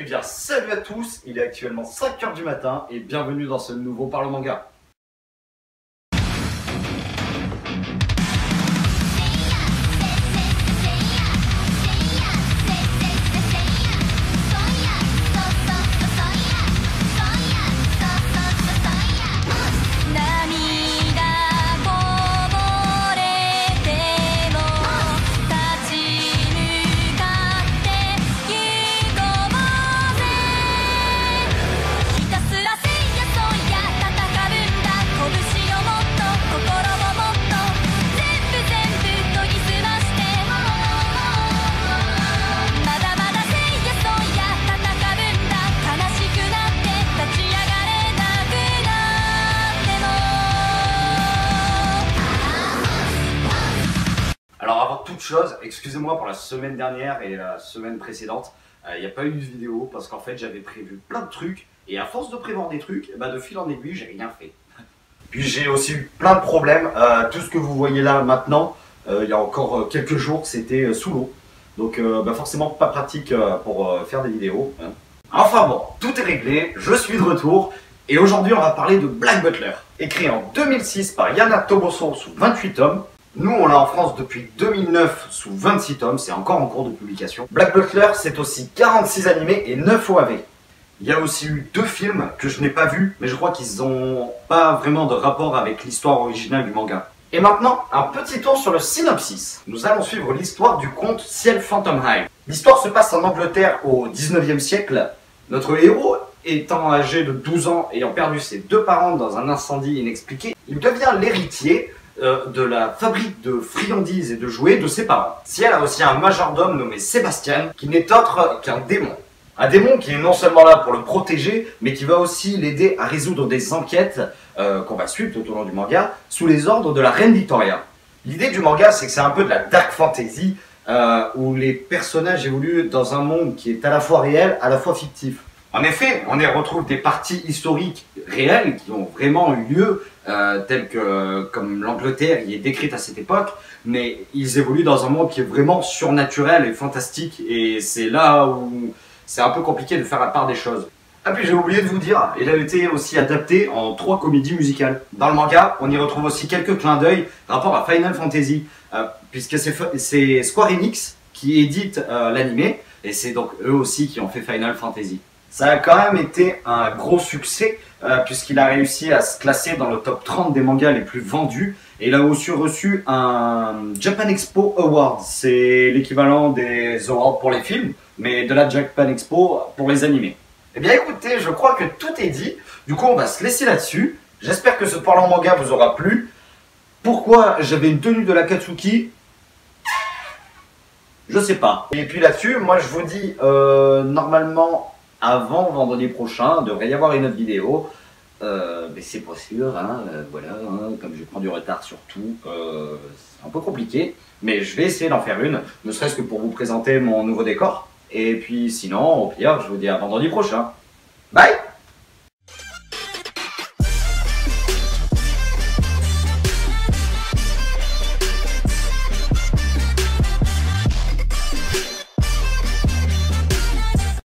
Eh bien, salut à tous, il est actuellement 5 h du matin et bienvenue dans ce nouveau Parle Manga. Alors avant toute chose, excusez-moi pour la semaine dernière et la semaine précédente, il n'y a pas eu de vidéo parce qu'en fait j'avais prévu plein de trucs et à force de prévoir des trucs, de fil en aiguille j'ai rien fait. Puis j'ai aussi eu plein de problèmes, tout ce que vous voyez là maintenant, il y a encore quelques jours c'était sous l'eau. Donc forcément pas pratique pour faire des vidéos. Hein. Enfin bon, tout est réglé, je suis de retour et aujourd'hui on va parler de Black Butler. Écrit en 2006 par Yana Toboso sous 28 tomes. Nous, on l'a en France depuis 2009 sous 26 tomes, c'est encore en cours de publication. Black Butler, c'est aussi 46 animés et 9 OAV. Il y a aussi eu 2 films que je n'ai pas vus, mais je crois qu'ils n'ont pas vraiment de rapport avec l'histoire originale du manga. Et maintenant, un petit tour sur le synopsis. Nous allons suivre l'histoire du conte Ciel Phantom High. L'histoire se passe en Angleterre au 19e siècle. Notre héros, étant âgé de 12 ans, ayant perdu ses 2 parents dans un incendie inexpliqué, il devient l'héritier de la fabrique de friandises et de jouets de ses parents. Ciel a aussi un majordome nommé Sébastien, qui n'est autre qu'un démon. Un démon qui est non seulement là pour le protéger, mais qui va aussi l'aider à résoudre des enquêtes qu'on va suivre tout au long du manga, sous les ordres de la reine Victoria. L'idée du manga, c'est que c'est un peu de la dark fantasy, où les personnages évoluent dans un monde qui est à la fois réel, à la fois fictif. En effet, on y retrouve des parties historiques réelles qui ont vraiment eu lieu, telles que comme l'Angleterre y est décrite à cette époque, mais ils évoluent dans un monde qui est vraiment surnaturel et fantastique, et c'est là où c'est un peu compliqué de faire la part des choses. Ah puis j'ai oublié de vous dire, il a été aussi adapté en 3 comédies musicales. Dans le manga, on y retrouve aussi quelques clins d'œil rapport à Final Fantasy, puisque c'est Square Enix qui édite l'animé, et c'est donc eux aussi qui ont fait Final Fantasy. Ça a quand même été un gros succès puisqu'il a réussi à se classer dans le top 30 des mangas les plus vendus et il a aussi reçu un Japan Expo Award. C'est l'équivalent des awards pour les films, mais de la Japan Expo pour les animés. Eh bien écoutez, je crois que tout est dit. Du coup, on va se laisser là-dessus. J'espère que ce Parle en Manga vous aura plu. Pourquoi j'avais une tenue de l'Akatsuki ? Je sais pas. Et puis là-dessus, moi je vous dis normalement avant vendredi prochain, il devrait y avoir une autre vidéo. Mais c'est pas sûr, hein, voilà, hein, comme je prends du retard sur tout, c'est un peu compliqué. Mais je vais essayer d'en faire une, ne serait-ce que pour vous présenter mon nouveau décor. Et puis sinon, au pire, je vous dis à vendredi prochain. Bye!